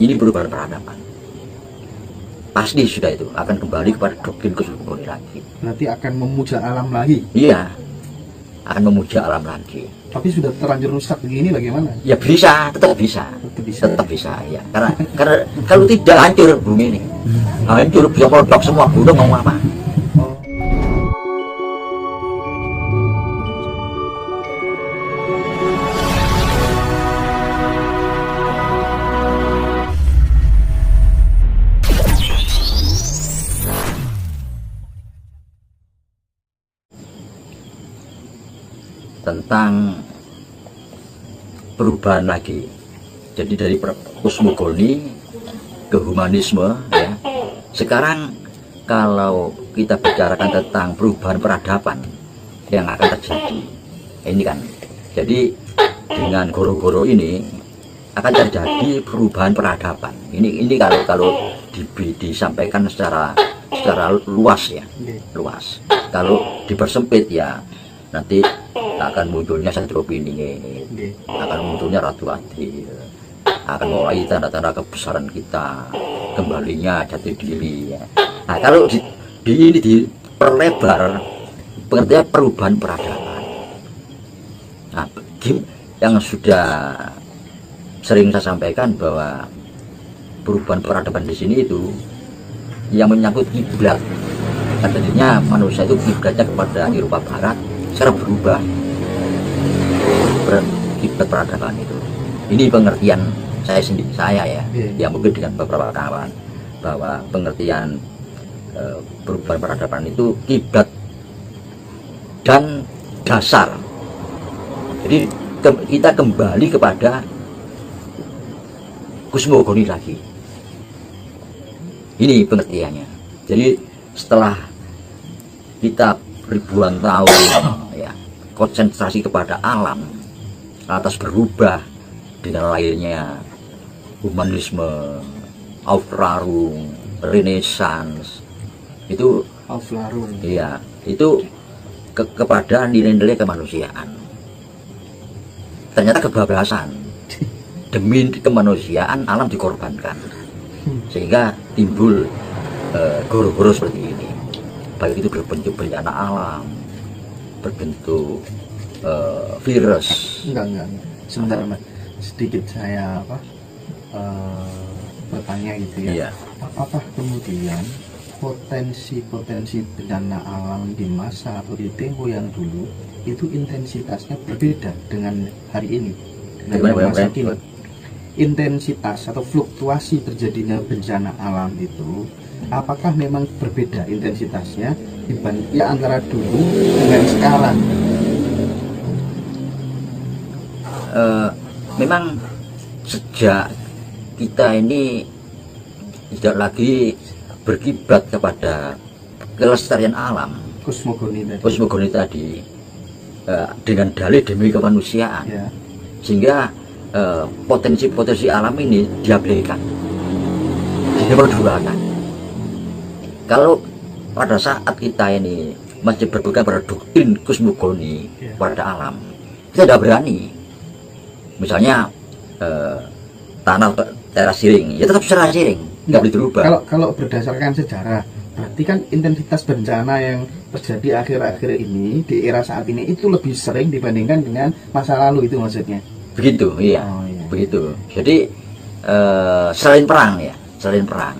ini perubahan peradaban. Pasti sudah itu akan kembali kepada doktrin kosmogoni lagi. Berarti akan memuja alam lagi. Iya, akan memuja alam lagi. Tapi sudah terlanjur rusak begini bagaimana? Ya bisa, tetap bisa, Tetap bisa. ya. Karena kalau tidak hancur bumi ini, hancur bisa meledak semua gunung mau apa? Oh. Tentang perubahan lagi. Jadi dari kosmogoni ke humanisme ya. Sekarang kalau kita bicarakan tentang perubahan peradaban yang akan terjadi. Ini kan. Jadi dengan goro-goro ini akan terjadi perubahan peradaban. Ini kalau disampaikan secara luas ya. Luas. Kalau dipersempit ya nanti akan munculnya satu opini, akan munculnya Ratu Adil, akan mulai tanda-tanda kebesaran kita, kembalinya jati diri. Nah kalau ini diperlebar, pengertian perubahan peradaban. Nah, yang sudah sering saya sampaikan bahwa perubahan peradaban di sini itu yang menyangkut kiblat. Artinya manusia itu kiblatnya kepada Eropa Barat sekarang berubah. Kiblat peradaban itu. Ini pengertian saya ya, yang mungkin dengan beberapa kawan bahwa pengertian perubahan peradaban itu kiblat dan dasar. Jadi kita kembali kepada kosmogoni lagi. Ini pengertiannya. Jadi setelah kita ribuan tahun ya konsentrasi kepada alam, atas berubah dengan lahirnya humanisme, Aufklärung, Renaissance itu Aufklärung. Iya, itu kepada nilai-nilai kemanusiaan. Ternyata kebablasan. Demi kemanusiaan alam dikorbankan. Sehingga timbul goro-goro seperti ini. Baik itu berbentuk bencana alam, berbentuk virus. Enggak. Sebentar Mas, sedikit saya bertanya gitu ya. Iya. Apakah kemudian potensi bencana alam di masa atau di tempo yang dulu itu intensitasnya berbeda dengan hari ini, dengan masa kini? Intensitas atau fluktuasi terjadinya bencana alam itu apakah memang berbeda intensitasnya dibanding ya antara dulu dengan sekarang? Memang sejak kita ini tidak lagi berkiblat kepada kelestarian alam, kosmogoni tadi dengan dalih demi kemanusiaan ya. Sehingga potensi-potensi alam ini diabaikan, diperduakan. Kalau pada saat kita ini masih berpegang pada doktrin kosmogoni ya, pada alam, kita tidak berani. Misalnya tanah teras siring, ya tetap secara siring, nggak boleh dirubah. Kalau berdasarkan sejarah, berarti kan intensitas bencana yang terjadi akhir-akhir ini di era saat ini itu lebih sering dibandingkan dengan masa lalu, itu maksudnya? Begitu, iya. Oh, iya. Begitu. Jadi selain perang ya, selain perang.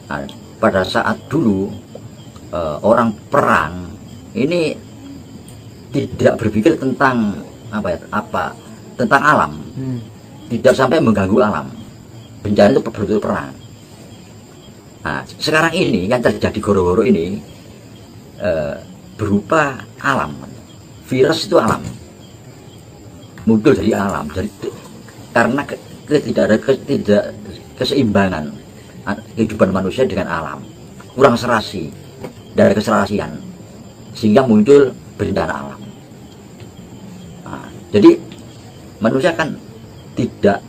Nah, pada saat dulu orang perang ini tidak berpikir tentang tentang alam, tidak sampai mengganggu alam. Bencana itu betul perang. Nah, sekarang ini yang terjadi goro-goro ini berupa alam. Virus itu alam, muncul dari alam, karena tidak ada keseimbangan kehidupan manusia dengan alam, kurang serasi, dari keserasian, sehingga muncul bencana alam. Nah, jadi manusia kan tidak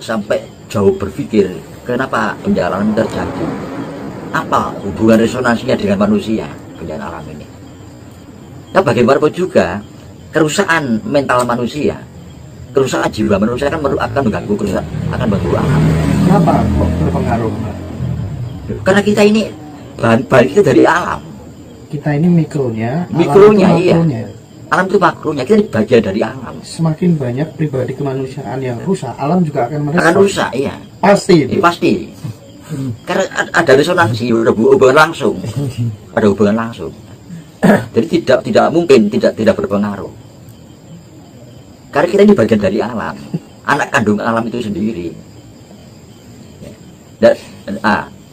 sampai jauh berpikir kenapa bencana alam terjadi, apa hubungan resonansinya dengan manusia bencana alam ini. Nah, bagaimanapun juga kerusakan mental manusia kerusakan jiwa manusia kan akan mengganggu kerusakan, akan mengganggu alam. Kenapa kok berpengaruh? Karena kita ini bahan kita dari alam. Kita ini mikronya, Mikronya, alam itu iya. makronya. Alam itu makronya, kita ini bagian dari alam. Semakin banyak pribadi kemanusiaan yang rusak, alam juga akan merusak. Akan rusak, iya. Pasti itu. Pasti. Karena ada resonansi, ada hubungan langsung. Ada hubungan langsung. Jadi tidak mungkin tidak berpengaruh. Karena kita ini bagian dari alam. Anak kandung alam itu sendiri. Dan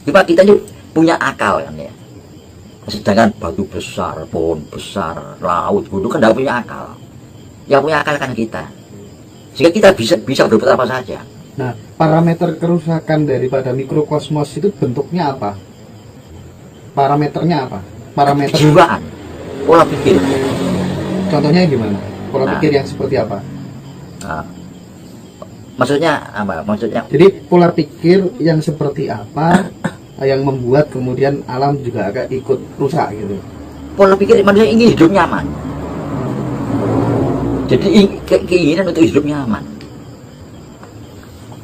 kita ini punya akal kan ya. Sedangkan batu besar, pohon besar, laut, gunung kan tidak punya akal. Yang punya akal kan kita. Sehingga kita bisa berbuat apa saja. Nah, parameter kerusakan daripada mikrokosmos itu bentuknya apa? Parameternya apa? Parameter Kejiwaan, pola pikir. contohnya gimana? Pola Nah. pikir yang seperti apa? Nah, maksudnya apa? Maksudnya Jadi pola pikir yang seperti apa yang membuat kemudian alam juga agak ikut rusak gitu. pola pikir manusia ingin hidup nyaman. Jadi keinginan untuk hidup nyaman.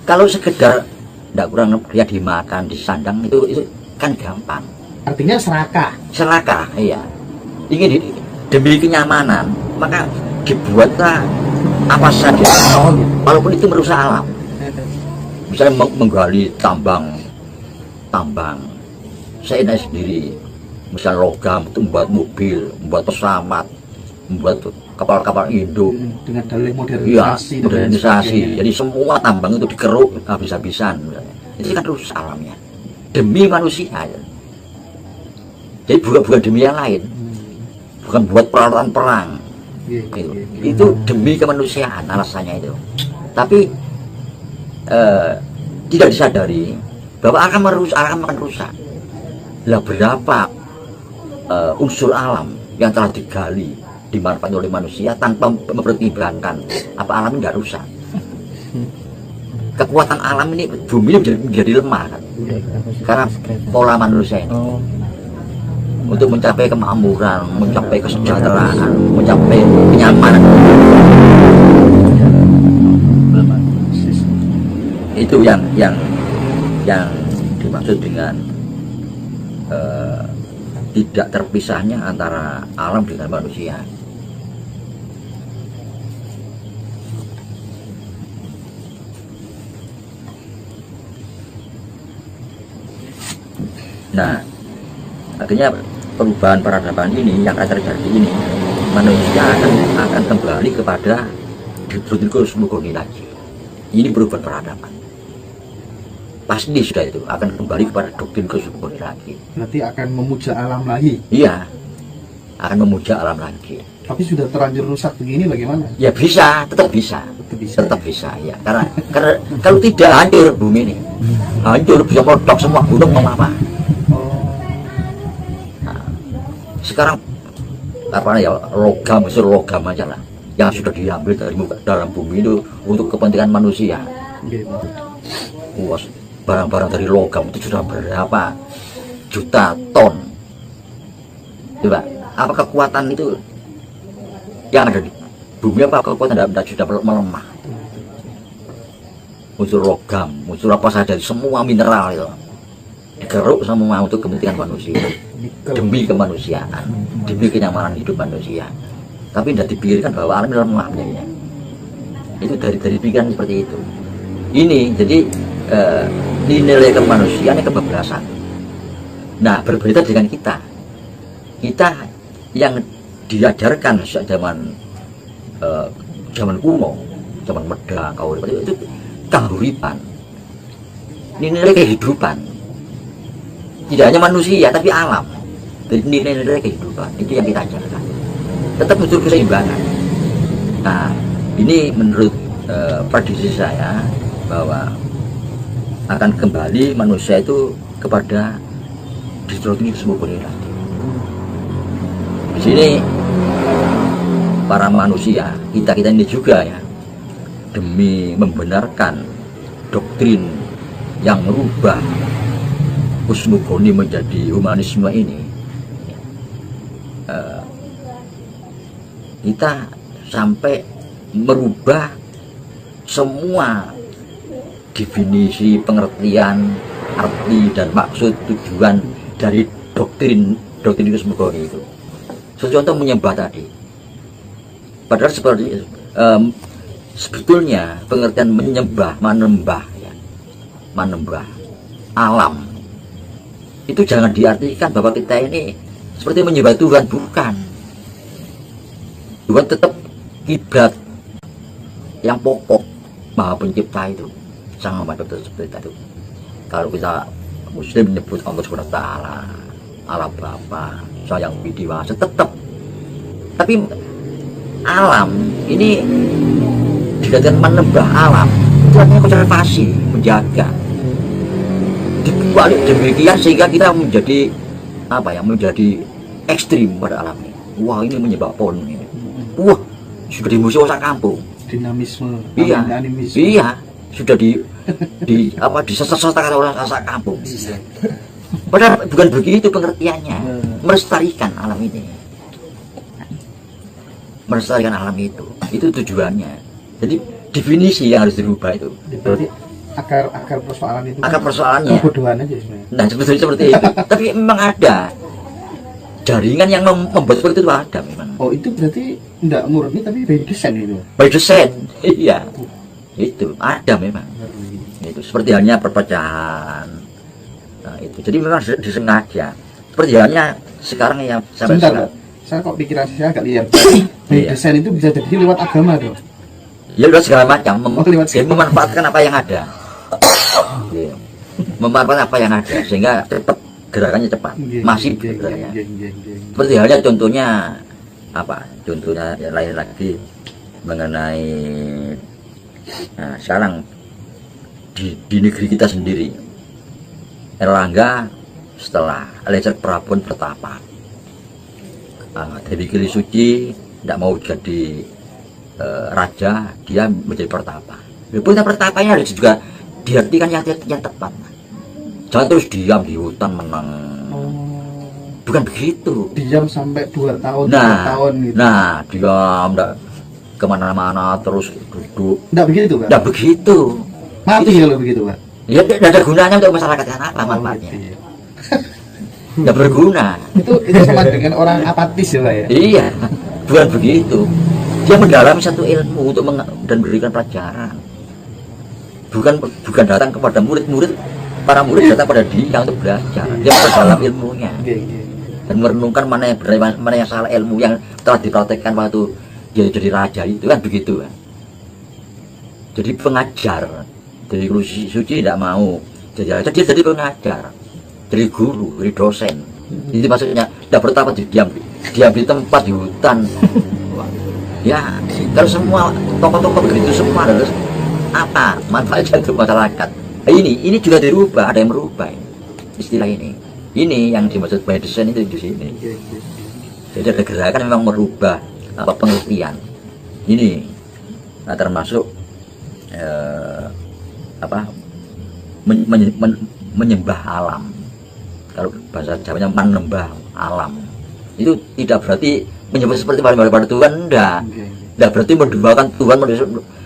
Kalau sekedar tidak kurang dia dimakan, disandang itu kan gampang. Artinya serakah. Serakah, iya. Demi kenyamanan, maka dibuatlah apa saja. Walaupun itu merusak alam. Misalnya menggali tambang, saya sendiri, misalnya logam itu membuat mobil, membuat pesawat, membuat kapal-kapal induk. Dengan dalih Iya, modernisasi. dan lain modernisasi. sebagainya. Jadi semua tambang itu dikeruk habis-habisan. Itu kan rusak alamnya. Demi manusia. Ya. Jadi bukan demi yang lain. Bukan buat peralatan perang. Iya, Gitu. iya, iya. Itu demi kemanusiaan alasannya itu. Tapi tidak disadari bahwa akan rusak. Lah berapa unsur alam yang telah digali, dimanfaatkan oleh manusia tanpa mempertimbangkan apa alam ini tidak rusak. Kekuatan alam ini, bumi ini menjadi lemah kan? Karena pola manusia ini untuk mencapai kemakmuran, mencapai kesejahteraan, mencapai kenyamanan, itu yang dimaksud dengan tidak terpisahnya antara alam dengan manusia. Nah, akhirnya perubahan peradaban ini yang akan terjadi ini, manusia akan kembali kepada doktrin kosmogoni lagi. Ini perubahan peradaban. Pasti sudah itu akan kembali kepada doktrin kosmogoni lagi. Berarti akan memuja alam lagi. Iya, akan memuja alam lagi. Tapi sudah terlanjur rusak begini bagaimana? Ya bisa, tetap bisa. Tetap bisa. Tetap bisa ya. Karena kalau tidak hancur bumi ini, hancur bisa meledak semua gunung mau apa. Sekarang apa ya, logam aja lah yang sudah diambil dari dalam bumi itu untuk kepentingan manusia. Gitu. Wah, barang-barang dari logam itu sudah berapa juta ton. Coba, apa kekuatan itu yang ada di bumi, apa kekuatan tidak sudah melemah? Unsur logam, unsur apa saja, semua mineral itu dikeruk semua untuk kepentingan manusia, demi kemanusiaan, demi kenyamanan hidup manusia. Tapi tidak dipikirkan bahwa alam lemah ya. Itu dari pikiran seperti itu. Ini jadi nilai kemanusiaan yang kebablasan. Nah, berbeda dengan kita yang diajarkan sejak zaman kuno, zaman Meda, Kauripan, itu kahuripan, nilai kehidupan. Tidak hanya manusia tapi alam. Jadi nilai-nilai kehidupan itu yang kita ajarkan. Tetap muncul keseimbangan. Nah, ini menurut prediksi saya bahwa akan kembali manusia itu kepada doktrin kosmogoni lagi. Di sini para manusia, kita ini juga ya, demi membenarkan doktrin yang merubah kosmogoni menjadi humanisme ini, kita sampai merubah semua definisi, pengertian, arti dan maksud tujuan dari doktrin kosmogoni itu. Contoh menyembah tadi. Padahal seperti sebetulnya pengertian menembah alam itu jangan diartikan bahwa kita ini seperti menyembah Tuhan, bukan. Tuhan tetap kiblat yang pokok, Maha Pencipta itu, Sang Maha Pencipta itu. Kalau kita Muslim menyebut Allah Subhanahu wa Ta'ala, Allah Bapa, Sang Yang Widiwasa, tetap. Tapi alam ini dikatakan menembah alam, itu artinya konservasi, menjaga. Dibalik demikian sehingga kita menjadi menjadi ekstrim pada alam ini. Wah, ini menyembah pohon ini. Wah, sudah di musuh sak kampung. Dinamisme. Iya, sudah disesat-sesatkan orang sak kampung. Padahal bukan begitu pengertiannya. Melestarikan alam ini. Melestarikan alam itu tujuannya. Jadi definisi yang harus dirubah itu. Berarti akar persoalan itu. Akar persoalannya. Kebodohan aja sebenarnya. Nah, sebetulnya seperti itu. Tapi memang ada jaringan yang membuat seperti itu, ada memang. Oh, itu berarti tidak murni tapi by design itu. By design, iya. Itu ada memang. Itu seperti halnya perpecahan. Nah, itu. Jadi memang disengaja. Seperti halnya sekarang yang sampai sekarang. Saya kok pikiran saya agak liar. By design itu bisa jadi lewat agama tuh. Ya udah segala macam, memanfaatkan apa yang ada. Memanfaatkan apa yang ada sehingga cepat, gerakannya cepat, masif gerakannya. Seperti halnya contohnya yang lain lagi mengenai sekarang di negeri kita sendiri, Erlangga setelah Eliezer Prabon bertapa, Dewi Kili Suci tidak mau jadi raja, dia menjadi pertapa. Pertapanya harus juga diartikan yang tepat. Jangan terus diam di hutan menang. Bukan begitu. Diam sampai 2 tahun, 3 tahun gitu. Nah, diam, enggak kemana-mana terus duduk. Enggak begitu, Pak? Enggak begitu. Mati kalau begitu, Pak. Ya, tidak ada gunanya untuk masyarakat yang apa manfaatnya. Enggak berguna. Itu sama dengan orang apatis ya, Pak ya? Iya, bukan begitu. Dia mendalami satu ilmu untuk dan memberikan pelajaran. Bukan datang kepada murid-murid, para murid datang pada dia untuk belajar. Dia memperdalam ilmunya dan merenungkan mana yang benar, mana yang salah, ilmu yang telah dipraktekkan waktu dia jadi raja itu kan begitu kan. Jadi pengajar dari Suci tidak mau jadi raja, dia jadi pengajar, jadi guru, jadi dosen. Jadi maksudnya tidak bertapa diam di tempat di hutan. Ya, kalau semua tokoh-tokoh begitu semua harus apa manfaatnya untuk masyarakat. Ini juga dirubah, ada yang merubah istilah ini. Ini yang dimaksud by design itu di sini. Jadi ada gerakan memang merubah pengertian. Ini termasuk menyembah alam. Kalau bahasa Jawanya menembah alam. Itu tidak berarti menyebut seperti pada Tuhan, enggak berarti menduakan Tuhan,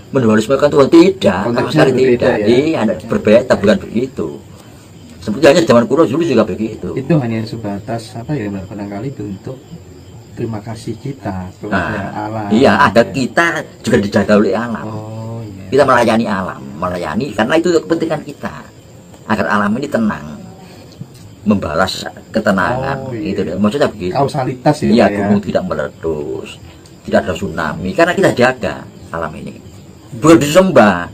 mendualismekan Tuhan, tidak, sama sekali tidak. Iya, berbeda, bukan begitu. Sebenarnya zaman kuno dulu juga begitu. Itu hanya sebatas barangkali bentuk terima kasih kita kepada alam. Iya, ada kita juga dijaga oleh alam. Kita melayani alam, karena itu kepentingan kita agar alam ini tenang, membalas ketenangan. Itu maksudnya begitu. Kausalitas ya. Iya, gunung tidak meletus, tidak ada tsunami, karena kita jaga alam ini. Bukan disembah,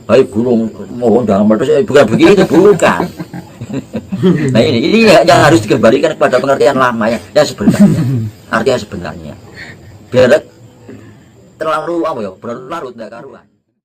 baik gunung mohon jangan meletus, bukan begitu, bukan. Nah ini yang harus dikembalikan kepada pengertian lama yang sebenarnya, artinya sebenarnya. Biar terlalu berlarut tidak karuan.